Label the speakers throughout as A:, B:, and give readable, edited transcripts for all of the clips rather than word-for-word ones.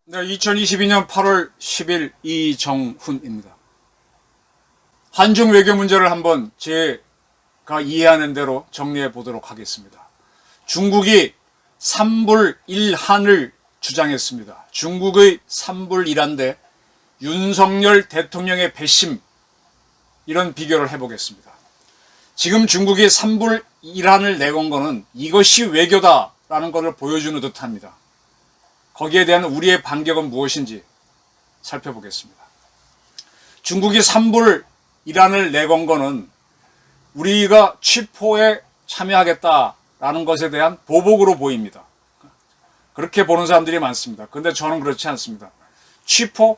A: 네, 2022년 8월 10일 이정훈입니다. 한중 외교 문제를 한번 제가 이해하는 대로 정리해 보도록 하겠습니다. 중국이 3불1한을 주장했습니다. 중국의 3불1한대 윤석열 대통령의 배심, 이런 비교를 해보겠습니다. 지금 중국이 3불1한을 내건 거는 이것이 외교다라는 것을 보여주는 듯합니다. 거기에 대한 우리의 반격은 무엇인지 살펴보겠습니다. 중국이 3불1한을 내건 거는 우리가 취포에 참여하겠다라는 것에 대한 보복으로 보입니다. 그렇게 보는 사람들이 많습니다. 그런데 저는 그렇지 않습니다. 취포의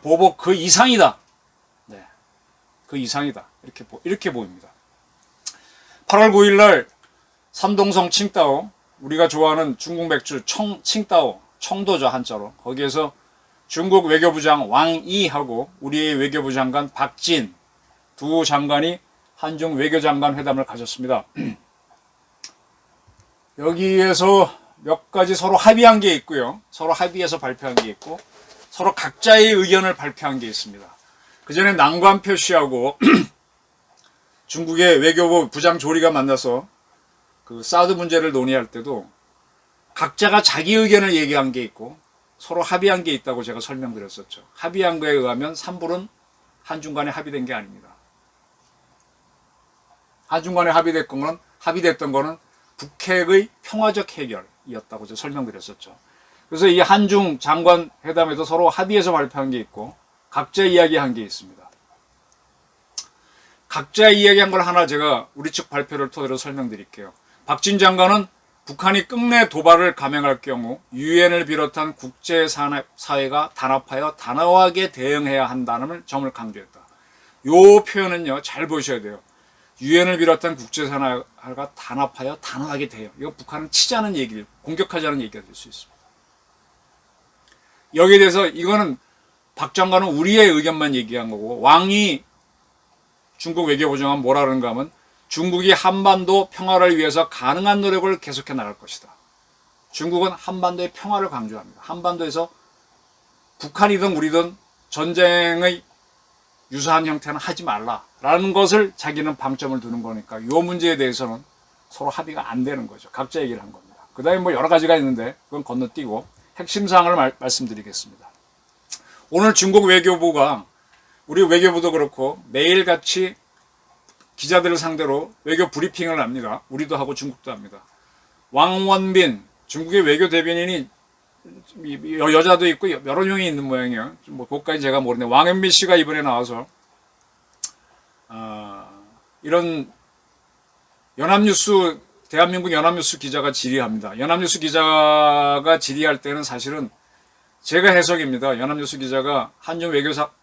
A: 보복 그 이상이다. 네, 그 이상이다. 이렇게 보입니다. 8월 9일 날 삼동성 칭따오, 우리가 좋아하는 중국 맥주 칭따오, 청도죠 한자로. 거기에서 중국 외교부장 왕이하고 우리의 외교부 장관 박진 두 장관이 한중 외교장관 회담을 가졌습니다. 여기에서 몇 가지 서로 합의한 게 있고요. 서로 합의해서 발표한 게 있고 서로 각자의 의견을 발표한 게 있습니다. 그 전에 난관표 씨하고 중국의 외교부 부장 조리가 만나서 그 사드 문제를 논의할 때도 각자가 자기 의견을 얘기한 게 있고 서로 합의한 게 있다고 제가 설명드렸었죠. 합의한 거에 의하면 3불은 한중 간에 합의된 게 아닙니다. 한중 간에 합의됐던 거는 북핵의 평화적 해결이었다고 제가 설명드렸었죠. 그래서 이 한중 장관 회담에도 서로 합의해서 발표한 게 있고 각자 이야기한 게 있습니다. 각자 이야기한 걸 하나 제가 우리 측 발표를 토대로 설명드릴게요. 박진 장관은 북한이 끝내 도발을 감행할 경우 유엔을 비롯한 국제사회가 단합하여 단호하게 대응해야 한다는 점을 강조했다. 이 표현은요, 잘 보셔야 돼요. 유엔을 비롯한 국제사회가 단합하여 단호하게 대응. 이거 북한은 치자는 얘기를, 공격하자는 얘기가 될 수 있습니다. 여기에 대해서 이거는 박 장관은 우리의 의견만 얘기한 거고, 왕이 중국 외교부 장관 뭐라 그러는가 하면 중국이 한반도 평화를 위해서 가능한 노력을 계속해 나갈 것이다. 중국은 한반도의 평화를 강조합니다. 한반도에서 북한이든 우리든 전쟁의 유사한 형태는 하지 말라라는 것을 자기는 방점을 두는 거니까 이 문제에 대해서는 서로 합의가 안 되는 거죠. 각자 얘기를 한 겁니다. 그 다음에 뭐 여러 가지가 있는데 그건 건너뛰고 핵심 사항을 말씀드리겠습니다. 오늘 중국 외교부가 우리 외교부도 그렇고 매일같이 기자들을 상대로 외교 브리핑을 합니다. 우리도 하고 중국도 합니다. 왕원빈 중국의 외교 대변인이 여자도 있고 여러 명이 있는 모양이에요. 뭐 그것까지 제가 모르는데 왕원빈 씨가 이번에 나와서 이런 연합뉴스 대한민국 연합뉴스 기자가 질의합니다. 연합뉴스 기자가 질의할 때는 사실은 제가 해석입니다. 연합뉴스 기자가 한중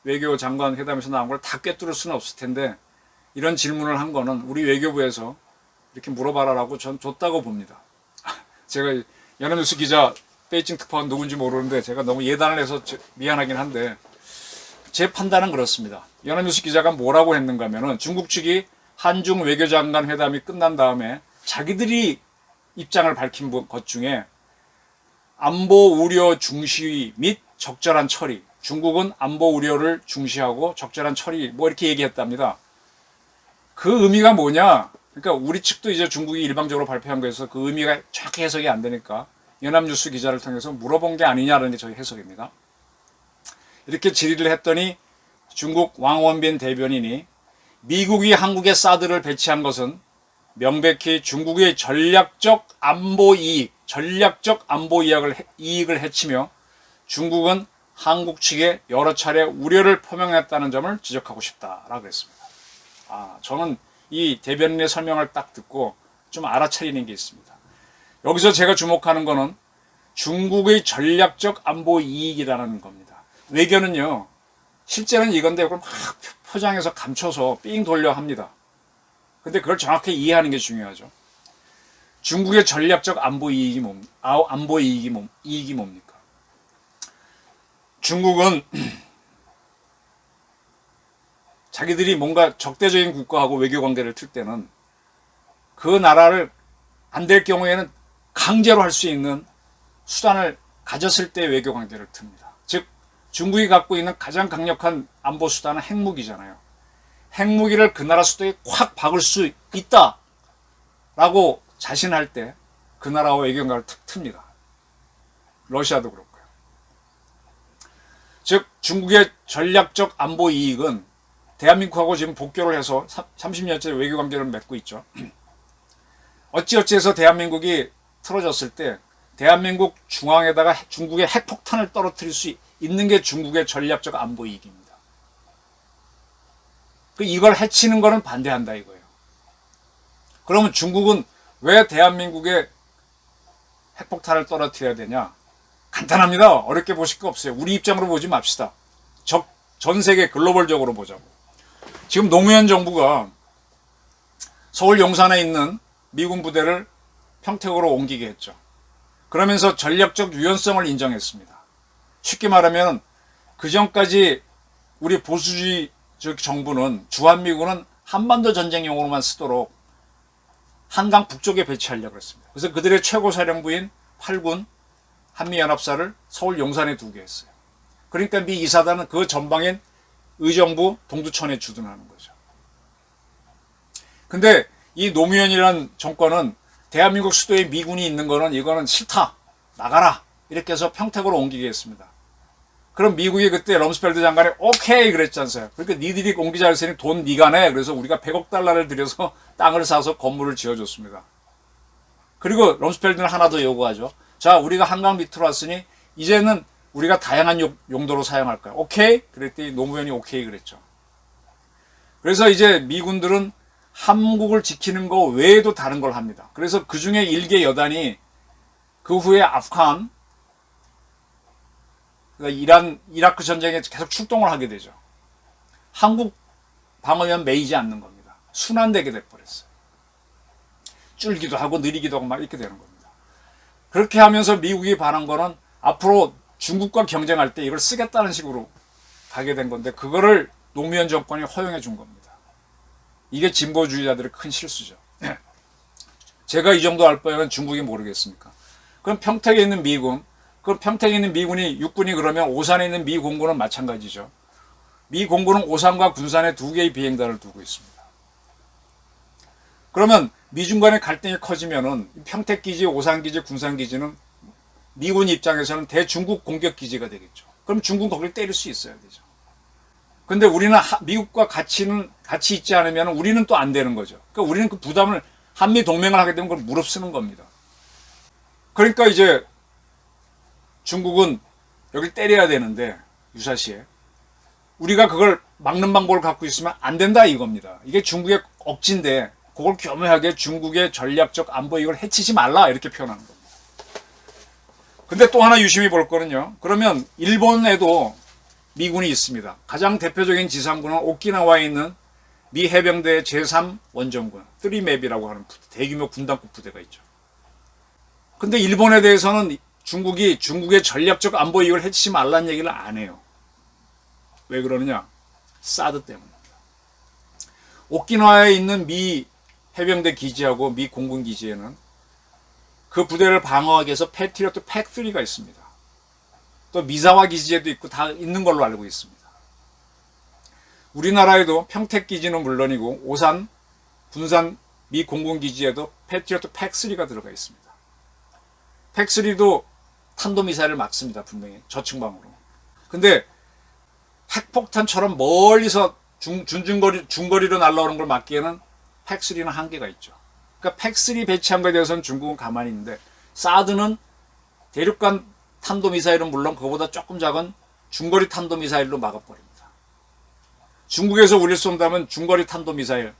A: 외교장관 회담에서 나온 걸 다 꿰뚫을 수는 없을 텐데 이런 질문을 한 거는 우리 외교부에서 이렇게 물어봐라라고 전 줬다고 봅니다. 제가 연합뉴스 기자 베이징 특파원 누군지 모르는데 제가 너무 예단을 해서 미안하긴 한데 제 판단은 그렇습니다. 연합뉴스 기자가 뭐라고 했는가 하면은 중국 측이 한중 외교장관 회담이 끝난 다음에 자기들이 입장을 밝힌 것 중에 안보 우려 중시 및 적절한 처리, 중국은 안보 우려를 중시하고 적절한 처리 뭐 이렇게 얘기했답니다. 그 의미가 뭐냐? 그러니까 우리 측도 이제 중국이 일방적으로 발표한 거에서 그 의미가 정확히 해석이 안 되니까 연합뉴스 기자를 통해서 물어본 게 아니냐는 게 저희 해석입니다. 이렇게 질의를 했더니 중국 왕원빈 대변인이 미국이 한국에 사드를 배치한 것은 명백히 중국의 전략적 안보 이익을 해치며 중국은 한국 측에 여러 차례 우려를 표명했다는 점을 지적하고 싶다라고 했습니다. 저는 이 대변인의 설명을 딱 듣고 좀 알아차리는 게 있습니다. 여기서 제가 주목하는 거는 중국의 전략적 안보 이익이라는 겁니다. 외교는요, 실제는 이건데 그걸 막 포장해서 감춰서 삥 돌려 합니다. 근데 그걸 정확히 이해하는 게 중요하죠. 중국의 전략적 안보 이익이 뭡니까? 중국은 자기들이 뭔가 적대적인 국가하고 외교 관계를 틀 때는 그 나라를 안 될 경우에는 강제로 할 수 있는 수단을 가졌을 때 외교 관계를 틉니다. 즉 중국이 갖고 있는 가장 강력한 안보 수단은 핵무기잖아요. 핵무기를 그 나라 수도에 확 박을 수 있다라고 자신할 때 그 나라와 외교 관계를 틉니다. 러시아도 그렇고요. 즉 중국의 전략적 안보 이익은 대한민국하고 지금 복교를 해서 30년째 외교 관계를 맺고 있죠. 어찌어찌해서 대한민국이 틀어졌을 때 대한민국 중앙에다가 중국의 핵폭탄을 떨어뜨릴 수 있는 게 중국의 전략적 안보 이익입니다. 이걸 해치는 거는 반대한다 이거예요. 그러면 중국은 왜 대한민국에 핵폭탄을 떨어뜨려야 되냐? 간단합니다. 어렵게 보실 거 없어요. 우리 입장으로 보지 맙시다. 전 세계 글로벌적으로 보자고. 지금 노무현 정부가 서울 용산에 있는 미군 부대를 평택으로 옮기게 했죠. 그러면서 전략적 유연성을 인정했습니다. 쉽게 말하면 그전까지 우리 보수주의적 정부는 주한미군은 한반도 전쟁용으로만 쓰도록 한강 북쪽에 배치하려고 했습니다. 그래서 그들의 최고사령부인 8군 한미연합사를 서울 용산에 두게 했어요. 그러니까 미 이사단은 그 전방인 의정부 동두천에 주둔하는 거죠. 근데 이 노무현이라는 정권은 대한민국 수도에 미군이 있는 거는 이거는 싫다. 나가라. 이렇게 해서 평택으로 옮기게 했습니다. 그럼 미국이 그때 럼스펠드 장관이 오케이 그랬지 않어요. 그러니까 니들이 옮기자 했으니 돈 니가 내. 그래서 우리가 100억 달러를 들여서 땅을 사서 건물을 지어줬습니다. 그리고 럼스펠드는 하나 더 요구하죠. 자, 우리가 한강 밑으로 왔으니 이제는 우리가 다양한 용도로 사용할 거야. 오케이? 그랬더니 노무현이 오케이 그랬죠. 그래서 이제 미군들은 한국을 지키는 거 외에도 다른 걸 합니다. 그래서 그 중에 일개 여단이 그 후에 아프간, 그러니까 이라크 전쟁에 계속 출동을 하게 되죠. 한국 방어면 매이지 않는 겁니다. 순환되게 돼버렸어요. 줄기도 하고 느리기도 하고 막 이렇게 되는 겁니다. 그렇게 하면서 미국이 반한 거는 앞으로 중국과 경쟁할 때 이걸 쓰겠다는 식으로 가게 된 건데 그거를 노무현 정권이 허용해 준 겁니다. 이게 진보주의자들의 큰 실수죠. 제가 이 정도 알 바에는 중국이 모르겠습니까? 그럼 평택에 있는 미군, 그럼 평택에 있는 미군이 육군이 그러면 오산에 있는 미 공군은 마찬가지죠. 미 공군은 오산과 군산에 2개의 비행단을 두고 있습니다. 그러면 미중 간의 갈등이 커지면은 평택기지, 오산기지, 군산기지는 미군 입장에서는 대중국 공격기지가 되겠죠. 그럼 중국은 거기를 때릴 수 있어야 되죠. 근데 우리는 미국과 같이 있지 않으면 우리는 또 안 되는 거죠. 그러니까 우리는 그 부담을 한미 동맹을 하게 되면 그걸 무릅쓰는 겁니다. 그러니까 이제 중국은 여길 때려야 되는데 유사시에 우리가 그걸 막는 방법을 갖고 있으면 안 된다 이겁니다. 이게 중국의 억지인데 그걸 교묘하게 중국의 전략적 안보 이걸 해치지 말라 이렇게 표현하는 겁니다. 근데 또 하나 유심히 볼 거는요. 그러면 일본에도 미군이 있습니다. 가장 대표적인 지상군은 오키나와에 있는 미 해병대 제3 원정군, 3맵이라고 하는 대규모 군단급 부대가 있죠. 근데 일본에 대해서는 중국이 중국의 전략적 안보 이익을 해치지 말라는 얘기를 안 해요. 왜 그러느냐? 사드 때문입니다. 오키나와에 있는 미 해병대 기지하고 미 공군 기지에는 그 부대를 방어하기 위해서 패트리어트 팩3가 있습니다. 또 미사와 기지에도 있고 다 있는 걸로 알고 있습니다. 우리나라에도 평택 기지는 물론이고 오산, 군산 미 공군 기지에도 패트리어트 팩3가 들어가 있습니다. 팩3도 탄도미사일을 막습니다. 분명히 저층방으로. 근데 핵폭탄처럼 멀리서 중거리로 날아오는 걸 막기에는 팩3는 한계가 있죠. 그러니까 팩3 배치한 거에 대해서는 중국은 가만히 있는데 사드는 대륙간 탄도미사일은 물론 그거보다 조금 작은 중거리 탄도미사일로 막아버립니다. 중국에서 우리를 쏜다면 중거리 탄도미사일이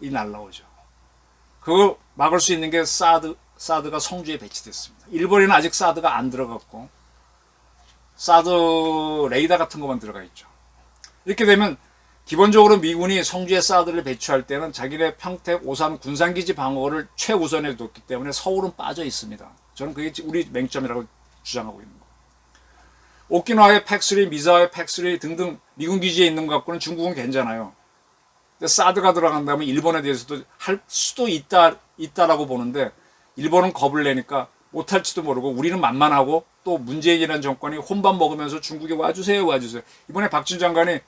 A: 날라오죠. 그거 막을 수 있는 게 사드가 성주에 배치됐습니다. 일본에는 아직 사드가 안 들어갔고 사드 레이더 같은 것만 들어가 있죠. 이렇게 되면 기본적으로 미군이 성주에 사드를 배치할 때는 자기네 평택, 오산, 군산기지 방어를 최우선에 뒀기 때문에 서울은 빠져 있습니다. 저는 그게 우리 맹점이라고 주장하고 있는 거예요. 오키나와의 팩3, 미사와의 팩3 등등 미군 기지에 있는 것 갖고는 중국은 괜찮아요. 근데 사드가 들어간다면 일본에 대해서도 할 수도 있다라고 보는데 일본은 겁을 내니까 못할지도 모르고 우리는 만만하고 또 문재인이라는 정권이 혼밥 먹으면서 중국에 와주세요. 이번에 박진 장관이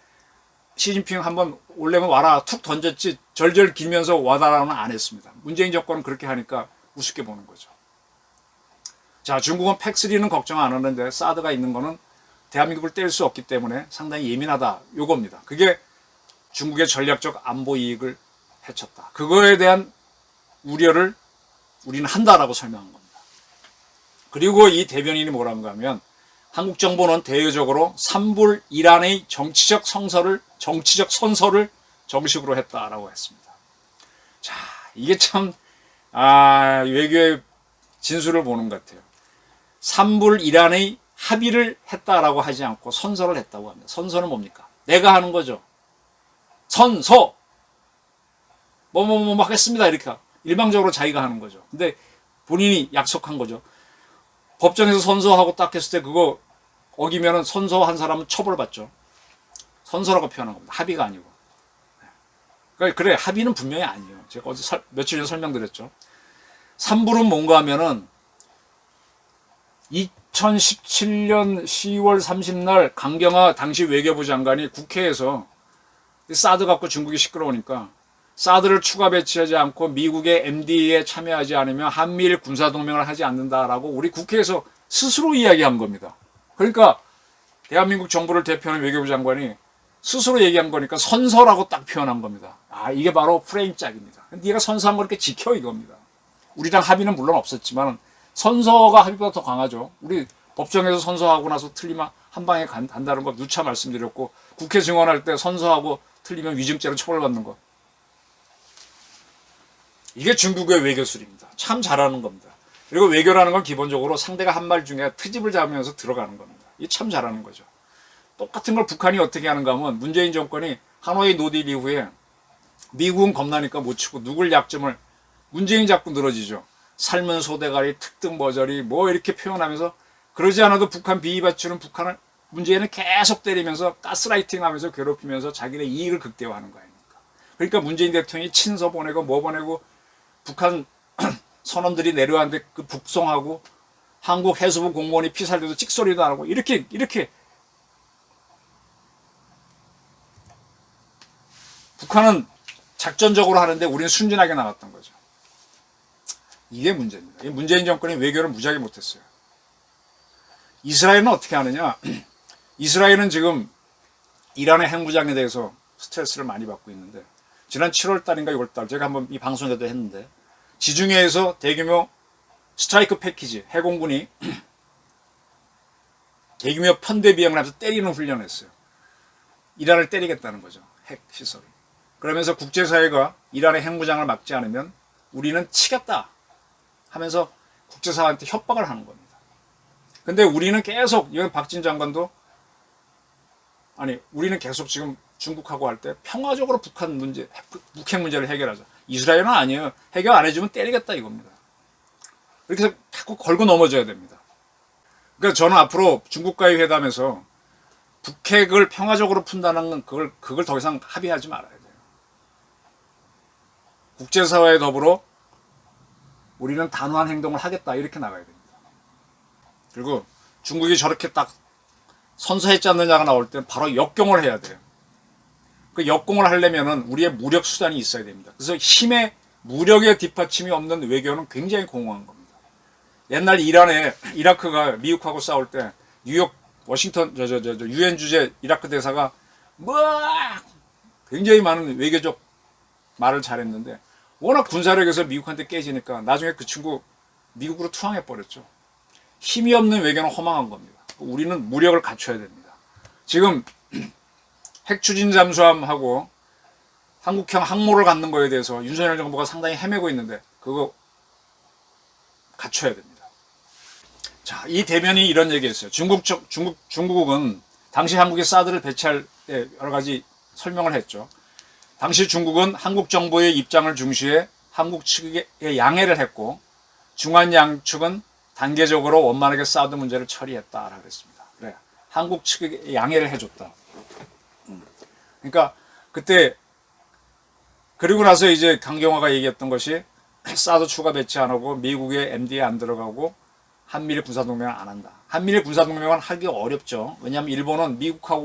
A: 시진핑 한번 올래면 와라 툭 던졌지 절절 길면서 와달라고는 안 했습니다. 문재인 정권은 그렇게 하니까 우습게 보는 거죠. 자, 중국은 팩3는 걱정 안 하는데 사드가 있는 거는 대한민국을 뗄 수 없기 때문에 상당히 예민하다. 요겁니다. 그게 중국의 전략적 안보 이익을 해쳤다. 그거에 대한 우려를 우리는 한다라고 설명한 겁니다. 그리고 이 대변인이 뭐라고 하면 한국 정부는 대외적으로 산불 이란의 정치적 선서를 정식으로 했다라고 했습니다. 자, 이게 참 외교의 진술을 보는 것 같아요. 산불 이란의 합의를 했다라고 하지 않고 선서를 했다고 합니다. 선서는 뭡니까? 내가 하는 거죠. 선서 뭐 하겠습니다 이렇게 일방적으로 자기가 하는 거죠. 근데 본인이 약속한 거죠. 법정에서 선서하고 딱 했을 때 그거 어기면은 선서한 사람은 처벌받죠. 선서라고 표현한 겁니다. 합의가 아니고. 그러니까 그래 합의는 분명히 아니에요. 제가 어제 며칠 전에 설명드렸죠. 산불은 뭔가 하면은 2017년 10월 30날 강경화 당시 외교부 장관이 국회에서 사드 갖고 중국이 시끄러우니까 사드를 추가 배치하지 않고 미국의 MD에 참여하지 않으면 한미일 군사동맹을 하지 않는다라고 우리 국회에서 스스로 이야기한 겁니다. 그러니까 대한민국 정부를 대표하는 외교부 장관이 스스로 얘기한 거니까 선서라고 딱 표현한 겁니다. 이게 바로 프레임 짝입니다. 네가 선서한 거 이렇게 지켜 이겁니다. 우리랑 합의는 물론 없었지만 선서가 합의보다 더 강하죠. 우리 법정에서 선서하고 나서 틀리면 한 방에 간다는 거 누차 말씀드렸고 국회 증언할 때 선서하고 틀리면 위증죄로 처벌받는 거. 이게 중국의 외교술입니다. 참 잘하는 겁니다. 그리고 외교라는 건 기본적으로 상대가 한 말 중에 트집을 잡으면서 들어가는 겁니다. 이게 참 잘하는 거죠. 똑같은 걸 북한이 어떻게 하는가 하면 문재인 정권이 하노이 노딜 이후에 미국은 겁나니까 못 치고 누굴 약점을 문재인이 자꾸 늘어지죠. 삶은 소대가리, 특등 머저리 뭐 이렇게 표현하면서 그러지 않아도 북한 비위 받치는 북한을 문재인은 계속 때리면서 가스라이팅하면서 괴롭히면서 자기네 이익을 극대화하는 거 아닙니까? 그러니까 문재인 대통령이 친서 보내고 뭐 보내고 북한 선원들이 내려왔는데 그 북송하고 한국 해수부 공무원이 피살돼도 찍소리도 안 하고 이렇게 북한은 작전적으로 하는데 우리는 순진하게 나갔던 거죠. 이게 문제입니다. 문재인 정권이 외교를 무지하게 못했어요. 이스라엘은 어떻게 하느냐? 이스라엘은 지금 이란의 핵무장에 대해서 스트레스를 많이 받고 있는데 지난 7월 달인가 6월 달 제가 한번 이 방송에도 했는데 지중해에서 대규모 스트라이크 패키지 해공군이 대규모 편대 비행을 하면서 때리는 훈련을 했어요. 이란을 때리겠다는 거죠. 핵 시설을. 그러면서 국제사회가 이란의 핵무장을 막지 않으면 우리는 치겠다 하면서 국제사회한테 협박을 하는 겁니다. 근데 우리는 계속, 이건 박진 장관도, 우리는 계속 지금 중국하고 할 때 평화적으로 북핵 문제를 해결하자. 이스라엘은 아니에요. 해결 안 해주면 때리겠다 이겁니다. 이렇게 해서 자꾸 걸고 넘어져야 됩니다. 그러니까 저는 앞으로 중국과의 회담에서 북핵을 평화적으로 푼다는 건 그걸 더 이상 합의하지 말아야 돼요. 국제사회에 더불어 우리는 단호한 행동을 하겠다 이렇게 나가야 됩니다. 그리고 중국이 저렇게 딱 선서했지 않느냐가 나올 때 바로 역경을 해야 돼요. 그 역공을 하려면은 우리의 무력 수단이 있어야 됩니다. 그래서 무력의 뒷받침이 없는 외교는 굉장히 공허한 겁니다. 옛날 이라크가 미국하고 싸울 때 뉴욕 워싱턴 유엔 주재 이라크 대사가 굉장히 많은 외교적 말을 잘했는데 워낙 군사력에서 미국한테 깨지니까 나중에 그 친구 미국으로 투항해 버렸죠. 힘이 없는 외교는 허망한 겁니다. 우리는 무력을 갖춰야 됩니다. 지금 핵 추진 잠수함하고 한국형 항모를 갖는 거에 대해서 윤석열 정부가 상당히 헤매고 있는데 그거 갖춰야 됩니다. 자, 이 대변인이 이런 얘기했어요. 중국은 당시 한국이 사드를 배치할 때 여러 가지 설명을 했죠. 당시 중국은 한국 정부의 입장을 중시해 한국 측에 양해를 했고 중한 양측은 단계적으로 원만하게 사드 문제를 처리했다라고 했습니다. 그래, 한국 측에 양해를 해줬다. 그러니까 그때 그리고 나서 이제 강경화가 얘기했던 것이 사드 추가 배치 안 하고 미국의 MD에 안 들어가고 한미일 군사동맹을 안 한다. 한미일 군사동맹은 하기 어렵죠. 왜냐하면 일본은 미국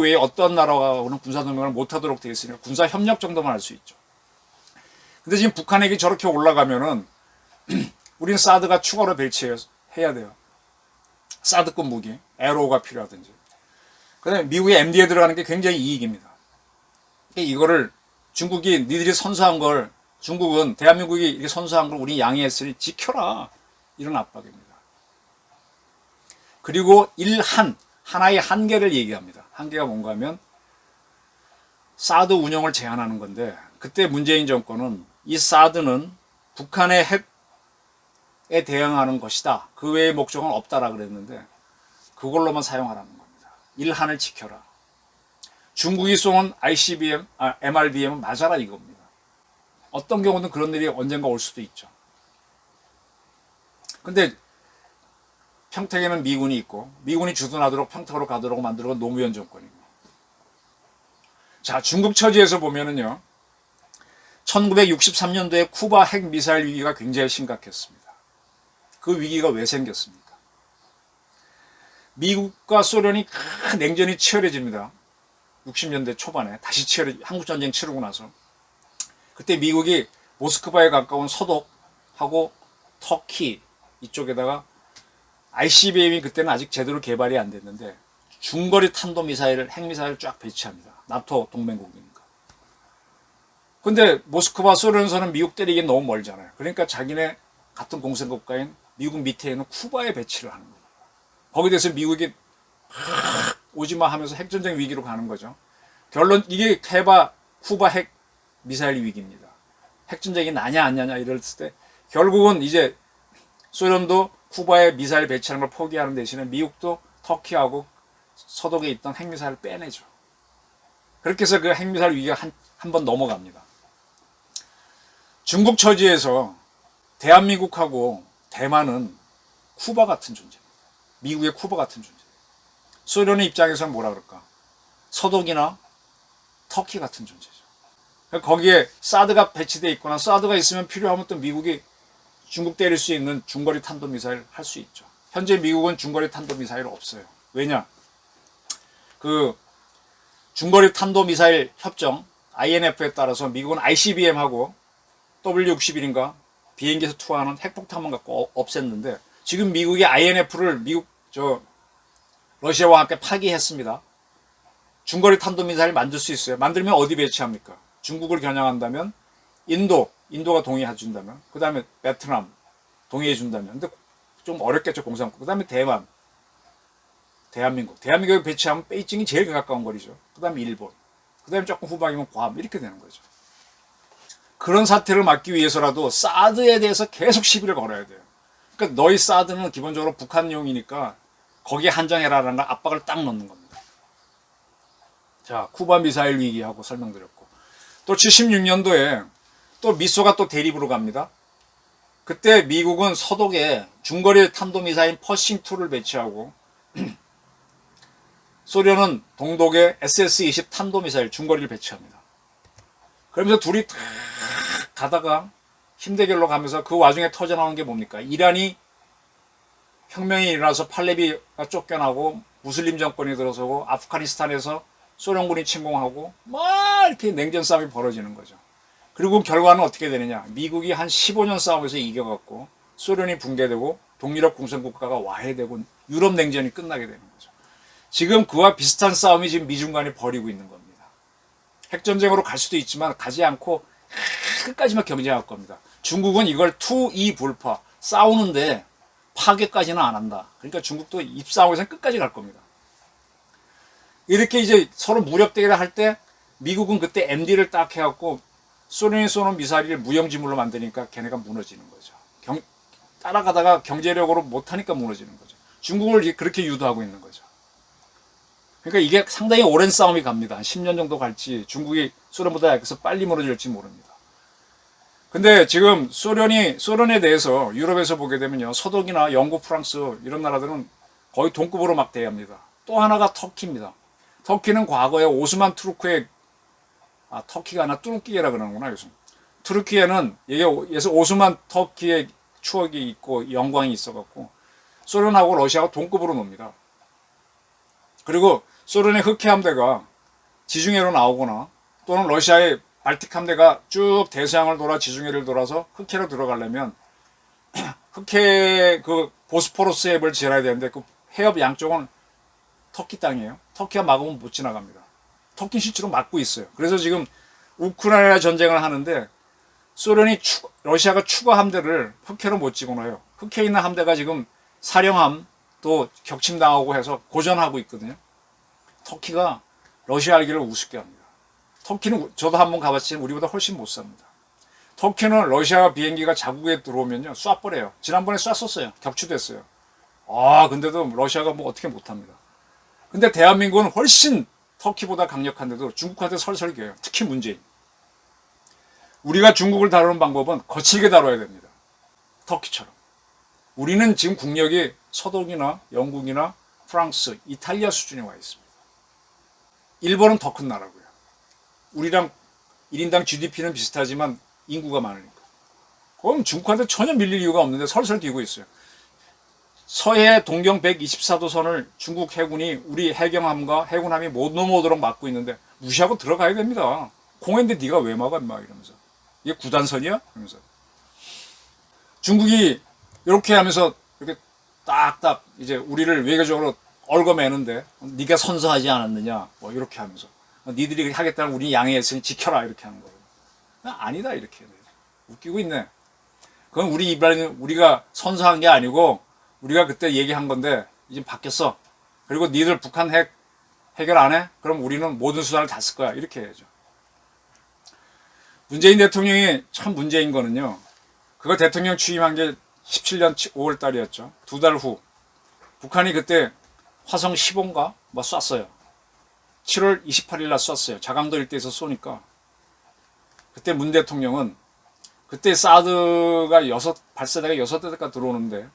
A: 외에 어떤 나라하고는 군사동맹을 못하도록 되어 있으니까 군사협력 정도만 할 수 있죠. 근데 지금 북한에게 저렇게 올라가면은 우리는 사드가 추가로 배치해야 돼요. 사드급 무기, 에로가 필요하든지. 그 다음에 미국의 MD에 들어가는 게 굉장히 이익입니다. 이거를 중국이 니들이 선수한 걸, 중국은 대한민국이 이렇게 선수한 걸 우리 양해했으니 지켜라. 이런 압박입니다. 그리고 하나의 한계를 얘기합니다. 한계가 뭔가 하면 사드 운영을 제한하는 건데, 그때 문재인 정권은 이 사드는 북한의 핵에 대응하는 것이다. 그 외의 목적은 없다라 그랬는데 그걸로만 사용하라는 겁니다. 한을 지켜라. 중국이 쏘는 ICBM, MRBM은 맞아라 이겁니다. 어떤 경우는 그런 일이 언젠가 올 수도 있죠. 근데 평택에는 미군이 있고 미군이 주둔하도록 평택으로 가도록 만들어 건 노무현 정권입니다. 자, 중국 처지에서 보면은요, 1963년도에 쿠바 핵 미사일 위기가 굉장히 심각했습니다. 그 위기가 왜 생겼습니까? 미국과 소련이 큰 냉전이 치열해집니다. 60년대 초반에 다시 한국전쟁 치르고 나서 그때 미국이 모스크바에 가까운 서독하고 터키 이쪽에다가 ICBM이 그때는 아직 제대로 개발이 안 됐는데 중거리 탄도미사일을 핵미사일을 쫙 배치합니다. 나토 동맹국이니까. 근데 모스크바 소련선은 미국 때리기엔 너무 멀잖아요. 그러니까 자기네 같은 공산국가인 미국 밑에 있는 쿠바에 배치를 하는 거예요. 거기에 대해서 미국이 오지마 하면서 핵전쟁 위기로 가는 거죠. 결론 이게 쿠바 핵 미사일 위기입니다. 핵전쟁이 나냐 안 나냐 이랬을 때 결국은 이제 소련도 쿠바에 미사일 배치하는 걸 포기하는 대신에 미국도 터키하고 서독에 있던 핵미사일을 빼내죠. 그렇게 해서 그 핵미사일 위기가 한 번 넘어갑니다. 중국 처지에서 대한민국하고 대만은 쿠바 같은 존재입니다. 미국의 쿠바 같은 존재. 소련의 입장에서는 뭐라 그럴까? 서독이나 터키 같은 존재죠. 거기에 사드가 배치되어 있거나 사드가 있으면 필요하면 또 미국이 중국 때릴 수 있는 중거리 탄도미사일 할 수 있죠. 현재 미국은 중거리 탄도미사일 없어요. 왜냐? 그 중거리 탄도미사일 협정 INF에 따라서 미국은 ICBM하고 W-61인가 비행기에서 투하하는 핵폭탄만 갖고 없앴는데 지금 미국이 INF를 러시아와 함께 파기했습니다. 중거리 탄도미사일 만들 수 있어요. 만들면 어디 배치합니까? 중국을 겨냥한다면 인도가 동의해 준다면, 그 다음에 베트남 동의해 준다면, 근데 좀 어렵겠죠, 공산국. 그 다음에 대한민국에 배치하면 베이징이 제일 가까운 거리죠. 그 다음에 일본, 그 다음에 조금 후방이면 괌, 이렇게 되는 거죠. 그런 사태를 막기 위해서라도 사드에 대해서 계속 시비를 걸어야 돼요. 그러니까 너희 사드는 기본적으로 북한용이니까 거기에 한정해라라는 압박을 딱 넣는 겁니다. 자, 쿠바 미사일 위기하고 설명드렸고, 또 76년도에 또 미소가 또 대립으로 갑니다. 그때 미국은 서독에 중거리 탄도미사일 퍼싱2를 배치하고 소련은 동독에 SS-20 탄도미사일 중거리를 배치합니다. 그러면서 둘이 탁 가다가 힘대결로 가면서 그 와중에 터져나오는 게 뭡니까? 이란이 혁명이 일어나서 팔레비가 쫓겨나고 무슬림 정권이 들어서고 아프가니스탄에서 소련군이 침공하고 막 이렇게 냉전 싸움이 벌어지는 거죠. 그리고 결과는 어떻게 되느냐? 미국이 한 15년 싸움에서 이겨갖고 소련이 붕괴되고 동유럽 공산국가가 와해되고 유럽 냉전이 끝나게 되는 거죠. 지금 그와 비슷한 싸움이 지금 미중 간에 벌이고 있는 겁니다. 핵전쟁으로 갈 수도 있지만 가지 않고 끝까지만 경쟁할 겁니다. 중국은 이걸 투이 불파 싸우는데 파괴까지는 안 한다. 그러니까 중국도 입싸움에서는 끝까지 갈 겁니다. 이렇게 이제 서로 무력대결을 할 때 미국은 그때 MD를 딱 해갖고 소련이 쏘는 미사일을 무용지물로 만드니까 걔네가 무너지는 거죠. 따라가다가 경제력으로 못하니까 무너지는 거죠. 중국을 그렇게 유도하고 있는 거죠. 그러니까 이게 상당히 오랜 싸움이 갑니다. 한 10년 정도 갈지 중국이 소련보다 약해서 빨리 무너질지 모릅니다. 근데 지금 소련에 대해서 유럽에서 보게 되면요, 서독이나 영국, 프랑스 이런 나라들은 거의 동급으로 막 대합니다. 또 하나가 터키입니다. 터키는 과거에 오스만 투르크의 터키가 아니라 뚜르키예라 그러는구나 요즘. 뚜르키예는 이게 오스만 터키의 추억이 있고 영광이 있어갖고 소련하고 러시아하고 동급으로 놉니다. 그리고 소련의 흑해 함대가 지중해로 나오거나 또는 러시아의 발틱 함대가 쭉 대서양을 돌아 지중해를 돌아서 흑해로 들어가려면 흑해 그 보스포러스 해협을 지나야 되는데 그 해협 양쪽은 터키 땅이에요. 터키가 막으면 못 지나갑니다. 터키 실제로 막고 있어요. 그래서 지금 우크라이나 전쟁을 하는데 소련이 러시아가 추가 함대를 흑해로 못 집어넣어요. 흑해에 있는 함대가 지금 사령함 또 격침당하고 해서 고전하고 있거든요. 터키가 러시아 알기를 우습게 합니다. 터키는 저도 한번 가봤지만 우리보다 훨씬 못 삽니다. 터키는 러시아 비행기가 자국에 들어오면요 쏴버려요. 지난번에 쐈었어요. 격추됐어요. 근데도 러시아가 뭐 어떻게 못합니다. 근데 대한민국은 훨씬 터키보다 강력한데도 중국한테 설설겨요. 특히 문재인. 우리가 중국을 다루는 방법은 거칠게 다뤄야 됩니다. 터키처럼. 우리는 지금 국력이 서독이나 영국이나 프랑스, 이탈리아 수준에 와 있습니다. 일본은 더 큰 나라고요. 우리랑 1인당 GDP는 비슷하지만 인구가 많으니까. 그럼 중국한테 전혀 밀릴 이유가 없는데 설설 기고 있어요. 서해 동경 124도 선을 중국 해군이 우리 해경함과 해군함이 못 넘어오도록 막고 있는데 무시하고 들어가야 됩니다. 공해인데 네가 왜 막아 인마 이러면서. 이게 구단선이야? 이러면서. 중국이 이렇게 하면서 이렇게 딱딱 이제 우리를 외교적으로 얽어매는데 네가 선서하지 않았느냐 뭐 이렇게 하면서 니들이 하겠다는 우리 양해했으니 지켜라 이렇게 하는 거예요. 아니다 이렇게 웃기고 있네. 그건 우리가 선서한 게 아니고 우리가 그때 얘기한 건데 이제 바뀌었어. 그리고 니들 북한 핵 해결 안 해? 그럼 우리는 모든 수단을 다 쓸 거야. 이렇게 해야죠. 문재인 대통령이 참 문제인 거는요. 그거 대통령 취임한 게 17년 5월 달이었죠. 2달 후 북한이 그때 화성 15인가 뭐 쐈어요. 7월 28일 날 쐈어요. 자강도 일대에서 쏘니까 그때 문 대통령은 그때 사드가 발사대가 6대가 들어오는데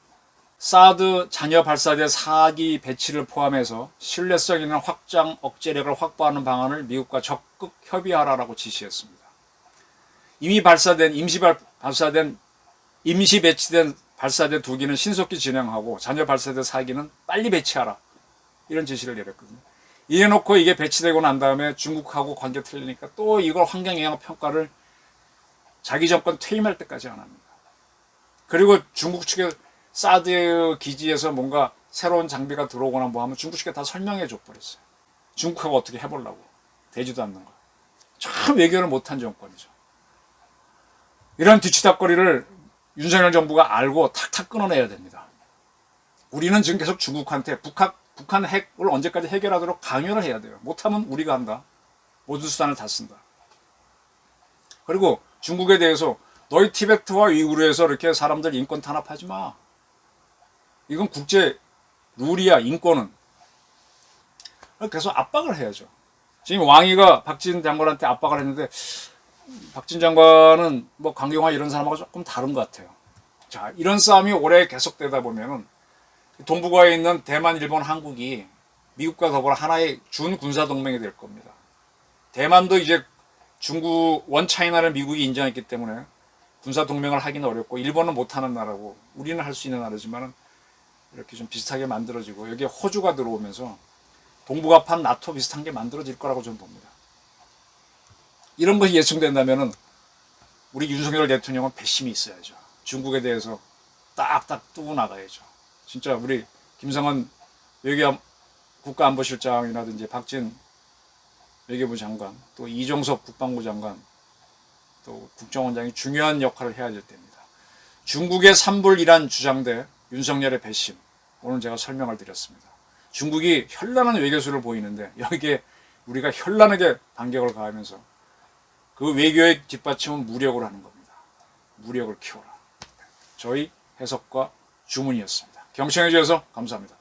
A: 사드 잔여 발사대 4기 배치를 포함해서 신뢰성 있는 확장 억제력을 확보하는 방안을 미국과 적극 협의하라고 지시했습니다. 이미 임시 배치된 발사대 2기는 신속히 진행하고 잔여 발사대 4기는 빨리 배치하라. 이런 지시를 내렸거든요. 이래놓고 이게 배치되고 난 다음에 중국하고 관계 틀리니까 또 이걸 환경영향 평가를 자기 정권 퇴임할 때까지 안 합니다. 그리고 중국 측에 사드 기지에서 뭔가 새로운 장비가 들어오거나 뭐 하면 중국 측에 다 설명해 줘 버렸어요. 중국하고 어떻게 해보려고. 되지도 않는 거. 참 외교를 못한 정권이죠. 이런 뒤치다거리를 윤석열 정부가 알고 탁탁 끊어내야 됩니다. 우리는 지금 계속 중국한테 북한 핵을 언제까지 해결하도록 강요를 해야 돼요. 못하면 우리가 한다. 모든 수단을 다 쓴다. 그리고 중국에 대해서 너희 티베트와 위구르에서 이렇게 사람들 인권 탄압하지 마. 이건 국제 룰이야. 인권은. 계속 압박을 해야죠. 지금 왕이가 박진 장관한테 압박을 했는데 박진 장관은 뭐 강경화 이런 사람하고 조금 다른 것 같아요. 자, 이런 싸움이 오래 계속되다 보면은 동북아에 있는 대만, 일본, 한국이 미국과 더불어 하나의 준 군사 동맹이 될 겁니다. 대만도 이제 중국 원차이나를 미국이 인정했기 때문에 군사 동맹을 하기는 어렵고 일본은 못하는 나라고 우리는 할 수 있는 나라지만은 이렇게 좀 비슷하게 만들어지고 여기에 호주가 들어오면서 동북아판 나토 비슷한 게 만들어질 거라고 저는 봅니다. 이런 것이 예측된다면은 우리 윤석열 대통령은 배심이 있어야죠. 중국에 대해서 딱딱 뜨고 나가야죠. 진짜 우리 김성한 국가안보실장이라든지 박진 외교부 장관, 또 이종석 국방부 장관, 또 국정원장이 중요한 역할을 해야 될 때입니다. 중국의 산불이란 주장대 윤석열의 배심, 오늘 제가 설명을 드렸습니다. 중국이 현란한 외교수를 보이는데 여기에 우리가 현란하게 반격을 가하면서 그 외교의 뒷받침은 무력으로 하는 겁니다. 무력을 키워라. 저희 해석과 주문이었습니다. 경청해 주셔서 감사합니다.